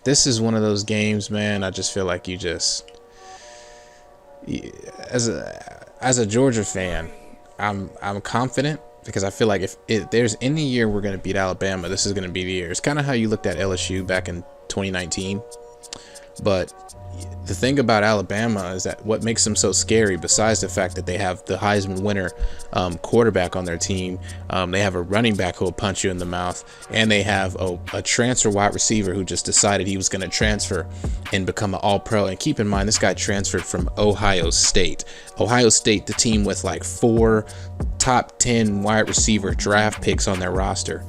this is one of those games, man. I just feel like as a Georgia fan, I'm confident because I feel like if there's any year we're going to beat Alabama, this is going to be the year. It's kind of how you looked at LSU back in 2019. But the thing about Alabama is that what makes them so scary, besides the fact that they have the Heisman winner quarterback on their team, they have a running back who will punch you in the mouth, and they have a transfer wide receiver who just decided he was going to transfer and become an all-pro. And keep in mind, this guy transferred from Ohio State. Ohio State, the team with like 4 top 10 wide receiver draft picks on their roster.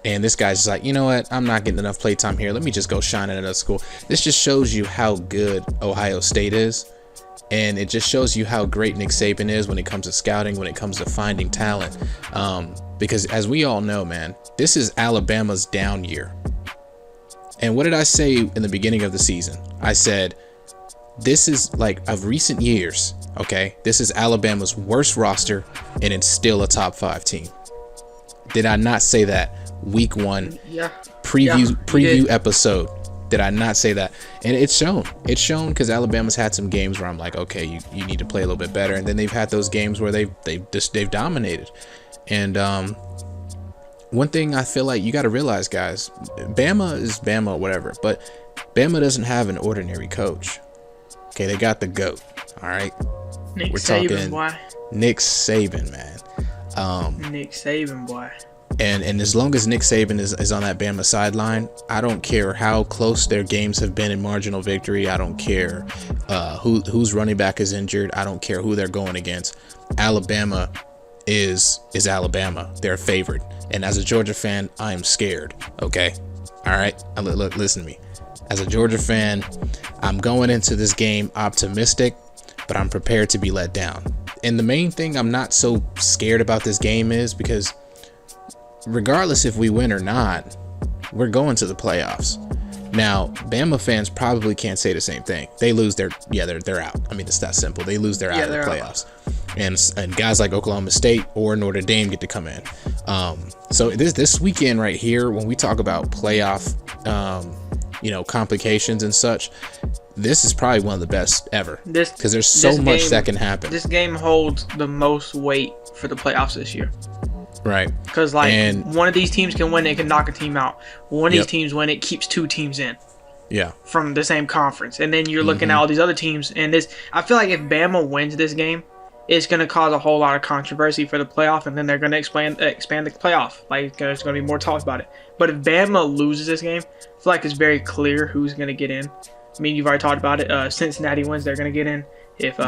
And this guy's just like, you know what? I'm not getting enough playtime here. Let me just go shine at another school. This just shows you how good Ohio State is. And it just shows you how great Nick Saban is when it comes to scouting, when it comes to finding talent. Because as we all know, man, this is Alabama's down year. And what did I say in the beginning of the season? I said, this is like of recent years, okay? This is Alabama's worst roster, and it's still a top 5 team. Did I not say that? Week 1 preview episode. Did I not say that? And it's shown because Alabama's had some games where I'm like, okay, you need to play a little bit better, and then they've had those games where they've dominated. And one thing I feel like you got to realize, guys, Bama is Bama or whatever, but Bama doesn't have an ordinary coach. Okay, they got the GOAT. All right, Nick Saban, boy. Nick Saban, man. Nick Saban, boy. And as long as Nick Saban is on that Bama sideline, I don't care how close their games have been in marginal victory. I don't care whose running back is injured. I don't care who they're going against. Alabama is Alabama. They're favored. And as a Georgia fan, I am scared. Okay? All right? Look, listen to me. As a Georgia fan, I'm going into this game optimistic, but I'm prepared to be let down. And the main thing I'm not so scared about this game is because regardless if we win or not, we're going to the playoffs. Now, Bama fans probably can't say the same thing. They lose they're out. I mean, it's that simple. They lose out of the playoffs. And guys like Oklahoma State or Notre Dame get to come in. So this weekend right here, when we talk about playoff complications and such, this is probably one of the best ever. Because there's so much that can happen. This game holds the most weight for the playoffs this year. Right. Because one of these teams can win, it can knock a team out. One of these teams win, it keeps 2 teams in. Yeah. From the same conference. And then you're looking at all these other teams. And I feel like if Bama wins this game, it's going to cause a whole lot of controversy for the playoff. And then they're going to expand the playoff. Like, there's going to be more talk about it. But if Bama loses this game, I feel like it's very clear who's going to get in. I mean, you've already talked about it. Cincinnati wins, they're going to get in. If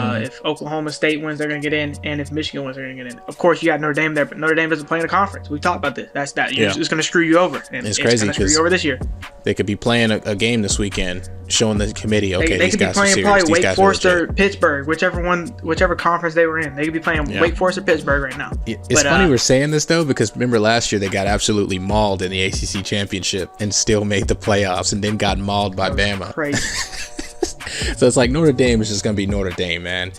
Oklahoma State wins, they're going to get in. And if Michigan wins, they're going to get in. Of course, you got Notre Dame there, but Notre Dame doesn't play in a conference. We've talked about this. It's going to screw you over. And it's crazy going to screw you over this year. They could be playing a game this weekend, showing the committee, okay, they could be playing probably Wake Forest or Pittsburgh, whichever conference they were in. They could be playing Wake Forest or Pittsburgh right now. It's funny we're saying this, though, because remember last year they got absolutely mauled in the ACC championship and still made the playoffs and then got mauled by Bama. Crazy. So it's like Notre Dame is just going to be Notre Dame, man.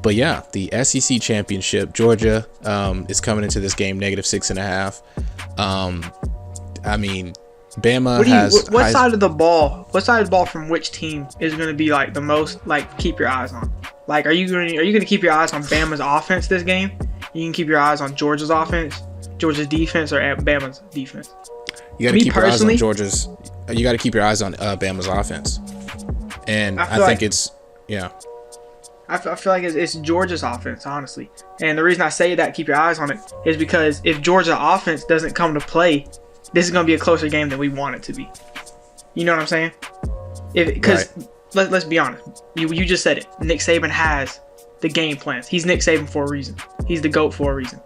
But yeah, the SEC championship, Georgia is coming into this game -6.5. I mean, Bama has. What side of the ball from which team is going to be like the most keep your eyes on? Like, are you going to keep your eyes on Bama's offense this game? You can keep your eyes on Georgia's offense, Georgia's defense, or Bama's defense. You got to keep your eyes on Georgia's. You got to keep your eyes on Bama's offense, and I think it's I feel like it's Georgia's offense, honestly. And the reason I say that, keep your eyes on it, is because if Georgia's offense doesn't come to play, this is going to be a closer game than we want it to be. You know what I'm saying? Because let's be honest. You just said it. Nick Saban has the game plans. He's Nick Saban for a reason. He's the GOAT for a reason.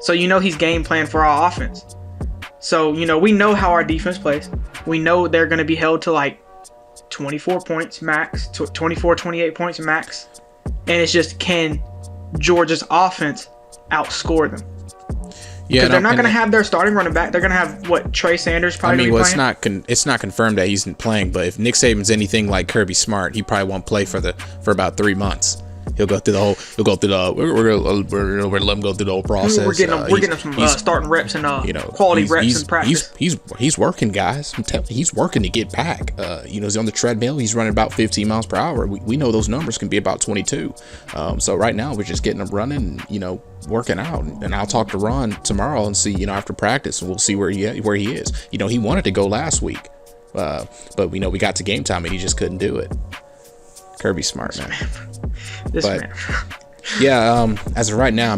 So he's game plan for our offense. So, we know how our defense plays. We know they're going to be held to 24 points max, 24, 28 points max. And it's just, can Georgia's offense outscore them? Yeah, because they're not going to have their starting running back. They're going to have, Trey Sanders probably playing? It's not confirmed that he's playing, but if Nick Saban's anything like Kirby Smart, he probably won't play for about 3 months. He'll go through the whole. We're gonna let him go through the whole process. We're getting him some starting reps and quality reps in practice. He's working, guys. He's working to get back. He's on the treadmill. He's running about 15 miles per hour. We know those numbers can be about 22. So right now we're just getting him running. Working out, and I'll talk to Ron tomorrow and see. After practice, and we'll see where he is. He wanted to go last week, but we got to game time and he just couldn't do it. Kirby's smart, man. Man. Yeah, as of right now,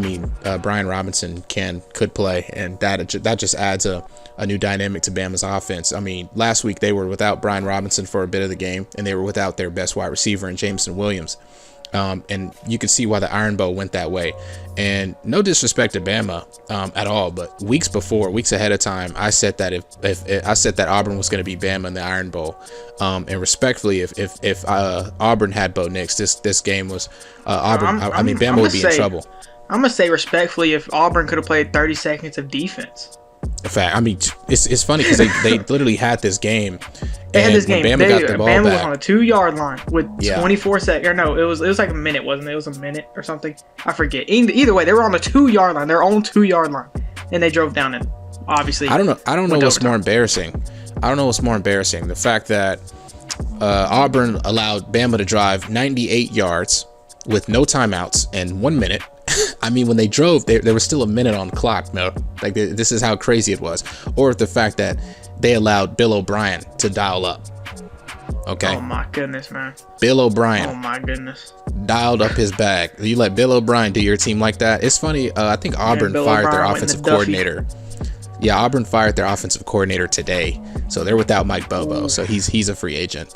Brian Robinson could play, and that just adds a new dynamic to Bama's offense. Last week they were without Brian Robinson for a bit of the game, and they were without their best wide receiver in Jameson Williams. And you can see why the Iron Bowl went that way. And no disrespect to Bama at all, but weeks ahead of time, I said that if I said that Auburn was going to be Bama in the Iron Bowl, and respectfully, if Auburn had Bo Nix, this game was Auburn. Bama would be in trouble. I'm gonna say respectfully, if Auburn could have played 30 seconds of defense. In fact, it's funny because they literally had this game. They had this game. Bama got the ball Bama back was on a 2-yard line with 24 seconds. Or no, it was like a minute, wasn't it? It was a minute or something. I forget. Either way, they were on the 2-yard line, their own 2-yard line, and they drove down it. Obviously, I don't know what's more embarrassing. The fact that Auburn allowed Bama to drive 98 yards with no timeouts and 1 minute. When they drove, there was still a minute on the clock. No, this is how crazy it was. Or the fact that they allowed Bill O'Brien to dial up. Okay. Oh my goodness, man. Bill O'Brien. Oh my goodness. Dialed up his bag. You let Bill O'Brien do your team like that? It's funny. I think Auburn fired their offensive coordinator. Yeah, Auburn fired their offensive coordinator today, so they're without Mike Bobo. So he's a free agent,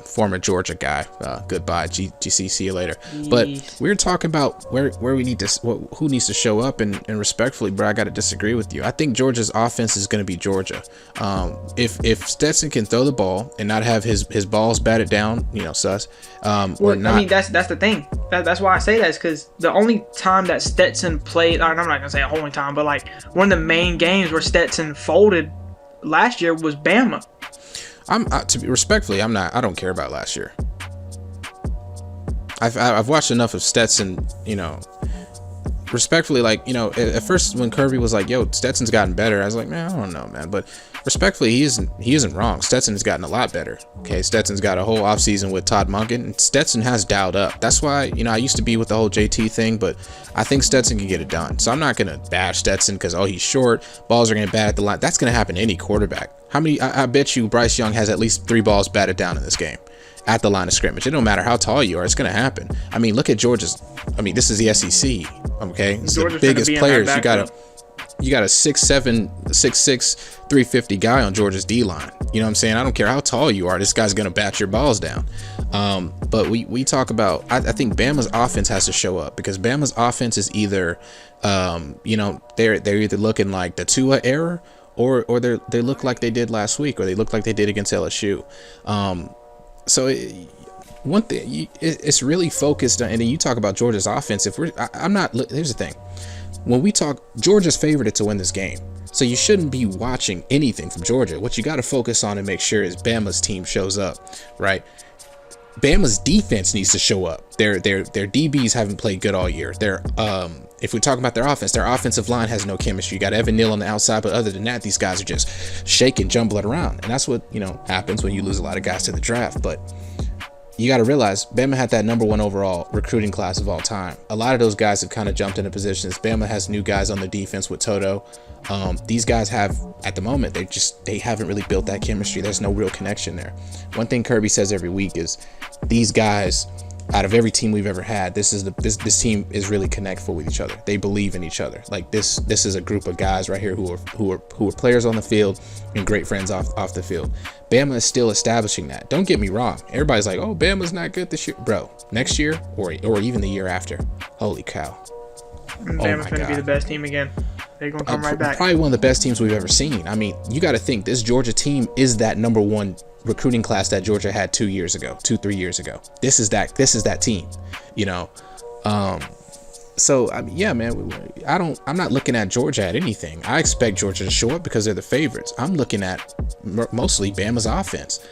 former Georgia guy. Goodbye, GC. See you later. Jeez. But we're talking about where we need to, who needs to show up, and respectfully, bro, I got to disagree with you. I think Georgia's offense is going to be Georgia. If Stetson can throw the ball and not have his balls batted down, sus. Or not. That's the thing. That's why I say that is because the only time that Stetson played, I'm not gonna say a only time, but like one of the main games where Stetson folded last year was Bama. To be respectfully, I don't care about last year. I've watched enough of Stetson, respectfully, at first when Kirby was like, yo, Stetson's gotten better, I was like, man, I don't know, man. But respectfully, he isn't wrong. Stetson's gotten a lot better. Okay, Stetson's got a whole offseason with Todd Monken, and Stetson has dialed up. That's why, I used to be with the whole JT thing, but I think Stetson can get it done. So I'm not going to bash Stetson because, he's short, balls are going to bat at the line. That's going to happen to any quarterback. I bet you Bryce Young has at least 3 balls batted down in this game at the line of scrimmage. It don't matter how tall you are, it's going to happen. Look at Georgia's. This is the SEC. Okay, it's the biggest players. You got a 6'7", 6'6", 350 guy on Georgia's D line. You know what I'm saying? I don't care how tall you are. This guy's gonna bat your balls down. But we talk about. I think Bama's offense has to show up because Bama's offense is either, they're either looking like the Tua era or they look like they did last week or they look like they did against LSU. One thing it's really focused on, and then you talk about Georgia's offense. Here's the thing. When we talk, Georgia's favored to win this game. So you shouldn't be watching anything from Georgia. What you got to focus on and make sure is Bama's team shows up, right? Bama's defense needs to show up. Their DBs haven't played good all year. If we talk about their offensive line has no chemistry. You got Evan Neal on the outside, but other than that, these guys are just shaking, jumbling around. And that's what, happens when you lose a lot of guys to the draft. But you got to realize Bama had that number 1 overall recruiting class of all time. A lot of those guys have kind of jumped into positions. Bama has new guys on the defense with Toto. These guys have, at the moment, they haven't really built that chemistry. There's no real connection there. One thing Kirby says every week is these guys, out of every team we've ever had, this team is really connectful with each other. They believe in each other. Like this is a group of guys right here who are players on the field and great friends off the field. Bama is still establishing that. Don't get me wrong. Everybody's like, oh, Bama's not good this year. Bro, next year or even the year after. Holy cow. Bama's going to be the best team again. They're going to come right back. Probably one of the best teams we've ever seen. You got to think this Georgia team is that number 1 recruiting class that Georgia had 3 years ago. This is that team, So yeah, man, I'm not looking at Georgia at anything. I expect Georgia to show up because they're the favorites. I'm looking at mostly Bama's offense.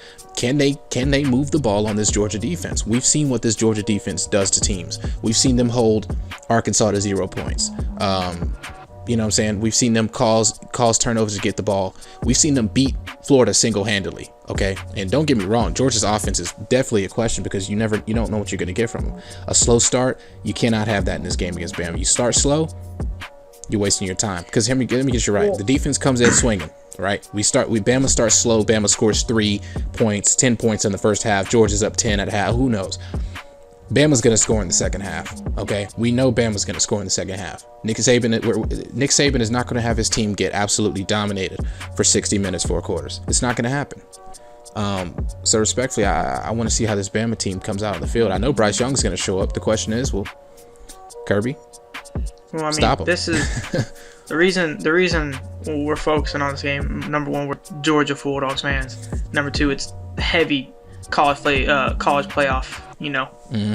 can they move the ball on this Georgia defense? We've seen what this Georgia defense does to teams. We've seen them hold Arkansas to 0 points. You know what I'm saying? We've seen them cause turnovers to get the ball. We've seen them beat Florida single-handedly. Okay, and don't get me wrong, Georgia's offense is definitely a question because you don't know what you're going to get from them. A slow start, you cannot have that in this game against Bama. You start slow, you're wasting your time. Because let me get you right. The defense comes in swinging. Right, Bama starts slow. Bama scores 3 points, 10 points in the first half. Georgia's up 10 at half. Who knows? Bama's gonna score in the second half. Okay, we know Bama's gonna score in the second half. Nick Saban is not gonna have his team get absolutely dominated for 60 minutes, 4 quarters. It's not gonna happen. So respectfully, I want to see how this Bama team comes out on the field. I know Bryce Young's gonna show up. The question is, well, Kirby, stop him. This is the reason we're focusing on this game. Number one, we're Georgia Bulldogs fans. Number two, it's heavy college playoff.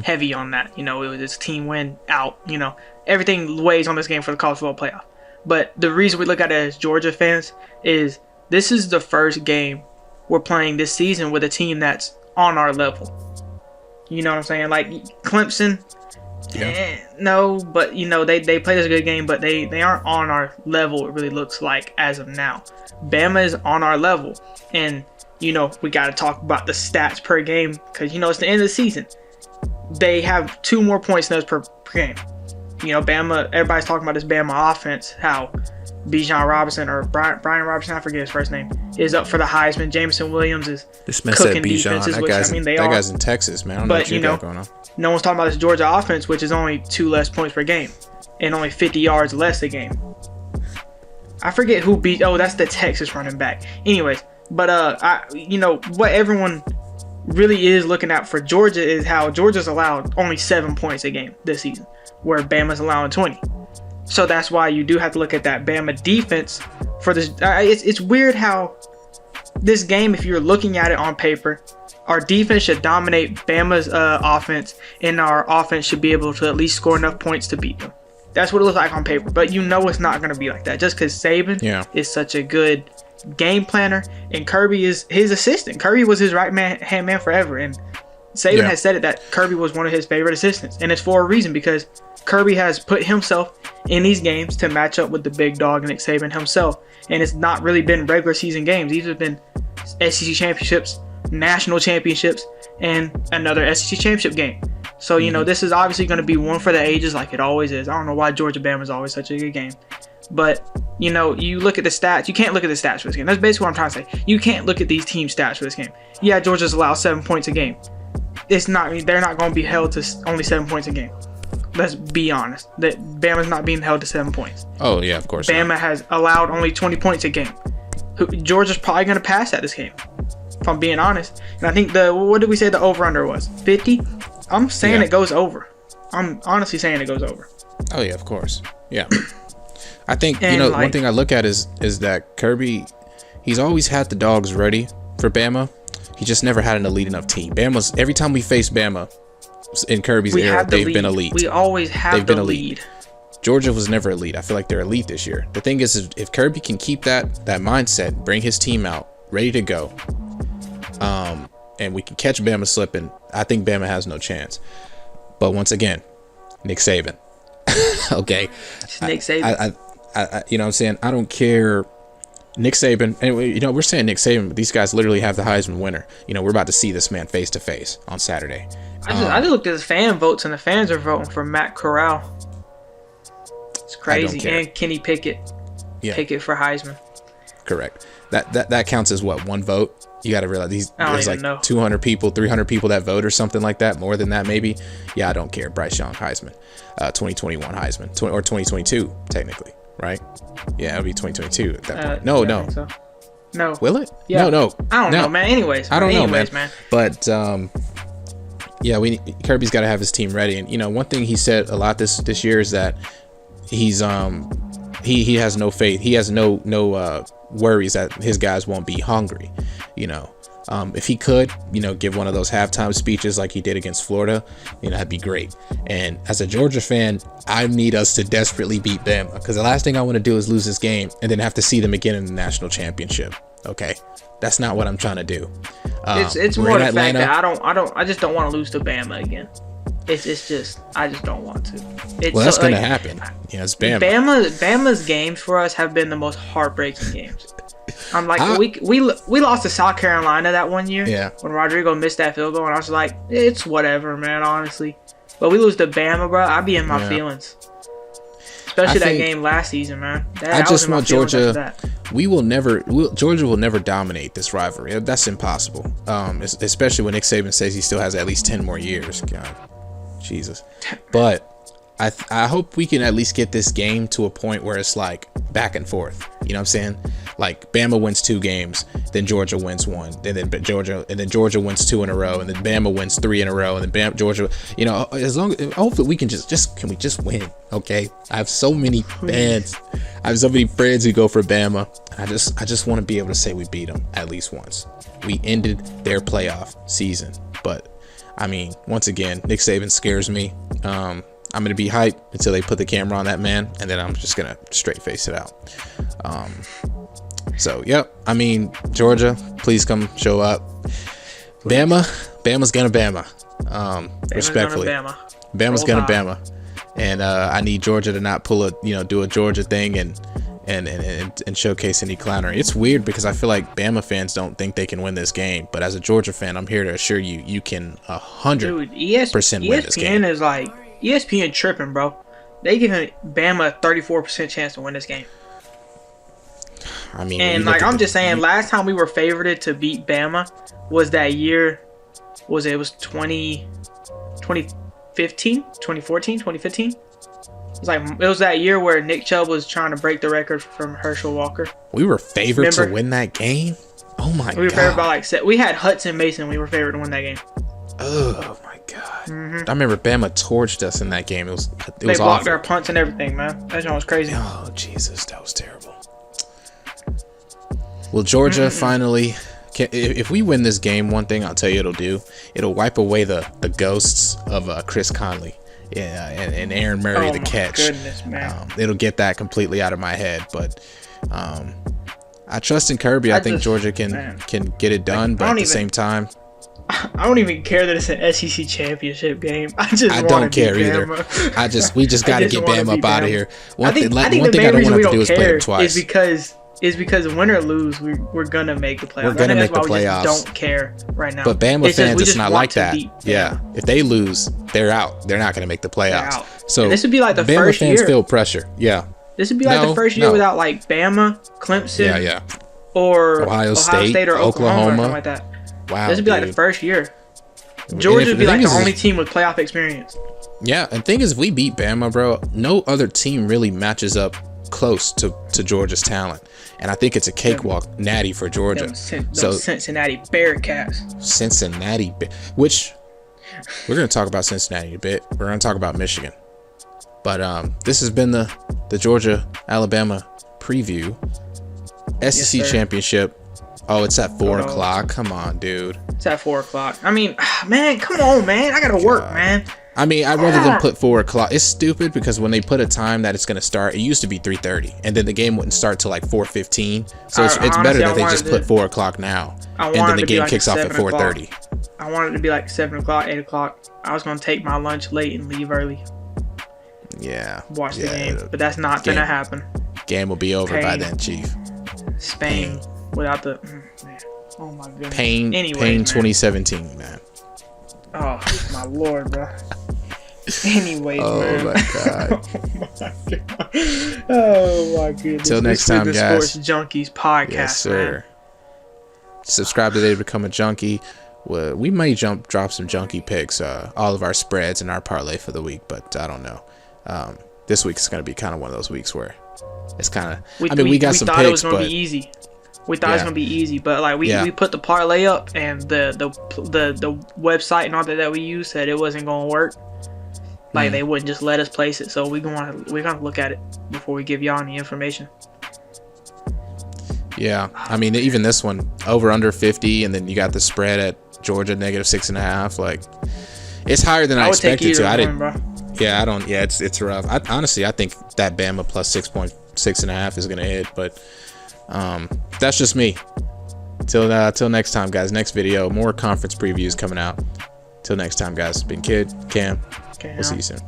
Heavy on that. It was this team win out. Everything weighs on this game for the college football playoff. But the reason we look at it as Georgia fans is this is the first game we're playing this season with a team that's on our level. You know what I'm saying? Like Clemson. Yeah. No, but they played a good game, but they aren't on our level. It really looks like as of now. Bama is on our level, and we got to talk about the stats per game because it's the end of the season. They have 2 more points than us per game. Bama. Everybody's talking about this Bama offense. How Bijan Robinson or Brian Robinson, I forget his first name, is up for the Heisman. Jameson Williams is this man cooking said defenses, that guy's in Texas, man. I don't know what you got going on. No one's talking about this Georgia offense, which is only 2 less points per game and only 50 yards less a game. I forget who beat. Oh, that's the Texas running back. Anyways, but what everyone really is looking at for Georgia is how Georgia's allowed only 7 points a game this season, where Bama's allowing 20. So that's why you do have to look at that Bama defense for this. It's weird how this game, if you're looking at it on paper, our defense should dominate Bama's offense, and our offense should be able to at least score enough points to beat them. That's what it looks like on paper. But it's not going to be like that. Just because Saban is such a good game planner, and Kirby is his assistant. Kirby was his hand man forever, and Saban has said it that Kirby was one of his favorite assistants, and it's for a reason because Kirby has put himself in these games to match up with the big dog Nick Saban himself, and it's not really been regular season games. These have been SEC championships, national championships, and another SEC championship game. So this is obviously going to be one for the ages, like it always is. I don't know why Georgia Bama is always such a good game, but you look at the stats. You can't look at the stats for this game. That's basically what I'm trying to say. You can't look at these team stats for this game. Yeah, Georgia's allowed 7 points a game. They're not going to be held to only 7 points a game. Let's be honest. That Bama's not being held to 7 points. Oh yeah, of course. Bama has allowed only 20 points a game. Georgia's probably going to pass at this game, if I'm being honest. And I think what did we say the over/under was? 50. I'm saying it goes over. I'm honestly saying it goes over. Oh yeah, of course. Yeah. I think one thing I look at is that Kirby, he's always had the dogs ready for Bama. He just never had an elite enough team. Every time we face Bama in Kirby's era, they've been elite. We always have the lead. Georgia was never elite. I feel like they're elite this year. The thing is if Kirby can keep that mindset, bring his team out ready to go, and we can catch Bama slipping, I think Bama has no chance. But once again, Nick Saban. Okay. Nick Saban. I you know what I'm saying? I don't care. Nick Saban, and we're saying Nick Saban, but these guys literally have the Heisman winner. We're about to see this man face to face on Saturday. I just looked at the fan votes, and the fans are voting for Matt Corral. It's crazy. And Kenny Pickett. Yeah. Pickett for Heisman. Correct. That counts as what, 1 vote? You got to realize there's like 200 people, 300 people that vote or something like that. More than that, maybe. Yeah, I don't care. Bryce Young, Heisman. 2021 Heisman. Or 2022, technically. Right? Yeah, it'll be 2022 at that point. No. I think so. No. Will it? Yeah. No. I don't know, man. I don't know, man. But yeah, Kirby's got to have his team ready. And one thing he said a lot this year is that he's he has no faith. He has no worries that his guys won't be hungry. If he could, give one of those halftime speeches like he did against Florida, that'd be great. And as a Georgia fan, I need us to desperately beat Bama, because the last thing I want to do is lose this game and then have to see them again in the national championship. Okay, that's not what I'm trying to do. It's more the fact that I just don't want to lose to Bama again. It's just I just don't want to. That's gonna happen. Yeah, it's Bama. Bama's games for us have been the most heartbreaking games. I'm like we lost to South Carolina that one year. Yeah. When Rodrigo missed that field goal, and I was like, it's whatever, man. Honestly, but we lose to Bama, bro. I'd be in my feelings. Especially that game last season, man. I just want Georgia. Georgia will never dominate this rivalry. That's impossible. Especially when Nick Saban says he still has at least 10 more years. God, Jesus. But I hope we can at least get this game to a point where it's like back and forth. You know what I'm saying? Like Bama wins 2 games, then Georgia wins 1, and then Georgia wins 2 in a row, and then Bama wins 3 in a row, and then Georgia. You know, hopefully we can can we just win? Okay. I have so many fans. I have so many friends who go for Bama. I just want to be able to say we beat them at least once. We ended their playoff season, but I mean, once again, Nick Saban scares me. I'm going to be hyped until they put the camera on that man, and then I'm just going to straight face it out. So, yep. I mean, Georgia, please come show up. Bama's going to Bama. Respectfully. Bama's going to Bama. And I need Georgia to not do a Georgia thing and showcase any clownery. It's weird because I feel like Bama fans don't think they can win this game. But as a Georgia fan, I'm here to assure you, you can 100% win this game. ESPN is like, ESPN tripping, bro. They giving Bama a 34% chance to win this game. I mean, and like I'm just saying, last time we were favorited to beat Bama was that year. It was 2015, 2014, 2015. It was that year where Nick Chubb was trying to break the record from Herschel Walker. We were favored to win that game. Oh my god. We were favored by we had Hudson Mason. We were favored to win that game. Oh my god. I remember Bama torched us in that game. It was they blocked awful. Our punts and everything, man. That was crazy. Oh Jesus, that was terrible. Well, Georgia finally. If we win this game, one thing I'll tell you it'll wipe away the ghosts of Chris Conley, and Aaron Murray the catch. Goodness, man. It'll get that completely out of my head, but I trust in Kirby. I think Georgia can get it done, but at the same time, I don't even care that it's an SEC championship game. I don't care either. We just got to get Bama up out of here. One thing I don't want to do is play them twice. Is because win or lose, we're gonna make the playoffs. We're gonna make the playoffs. We just don't care right now. But Bama fans, it's not like that. Yeah, if they lose, they're out.Ey're not gonna make the playoffs. So and this would be like the Bama first fans year. Feel pressure. Yeah. This would be like the first year without like Bama, Clemson, or Ohio State or Oklahoma, or something like that. Wow. This would be like the first year. Georgia would be like the only team with playoff experience. Yeah, and thing is, if we beat Bama, bro, no other team really matches up close to Georgia's talent, and I think it's a cakewalk natty for Georgia. Cincinnati Bearcats. Cincinnati, which we're gonna talk about Cincinnati a bit. We're gonna talk about Michigan, but this has been the Georgia Alabama preview. SEC championship. Oh, it's at 4 o'clock. Come on, dude. It's at 4 o'clock. I mean, man, come on, man. I gotta work, man. I mean, I'd rather than put 4 o'clock. It's stupid because when they put a time that it's going to start, it used to be 3:30, and then the game wouldn't start till like 4:15. So it's better that they just put 4 o'clock now, and then the game kicks off at 4:30. I wanted it to be like 7 o'clock, 8 o'clock. I was going to take my lunch late and leave early. Yeah. Watch the game, but that's not going to happen. Game will be over by then, Chief. Spain without the... Man. Oh, my goodness. Pain 2017, man. Oh, my Lord, bro. Anyways, man. My God. Oh, my goodness. Till next time, guys. Sports Junkies Podcast, yes, sir. Man. Subscribe today to become a junkie. We may drop some junkie picks, all of our spreads and our parlay for the week, but I don't know. This week is going to be kind of one of those weeks where it's kind of... we got some picks, but... We thought it was going to be easy. We thought it was gonna be easy, but like we put the parlay up, and the website and all that we used said it wasn't gonna work. Like they wouldn't just let us place it, so we're gonna look at it before we give y'all any information. Yeah, I mean even this one over under 50, and then you got the spread at Georgia -6.5. Like it's higher than I expected to. I didn't. Yeah, I don't. Yeah, it's rough. Honestly, I think that Bama plus 6.6.5 is gonna hit, but. That's just me. Till next time, guys. Next video, more conference previews coming out. Till next time, guys. Been Kid, Cam. We'll see you soon.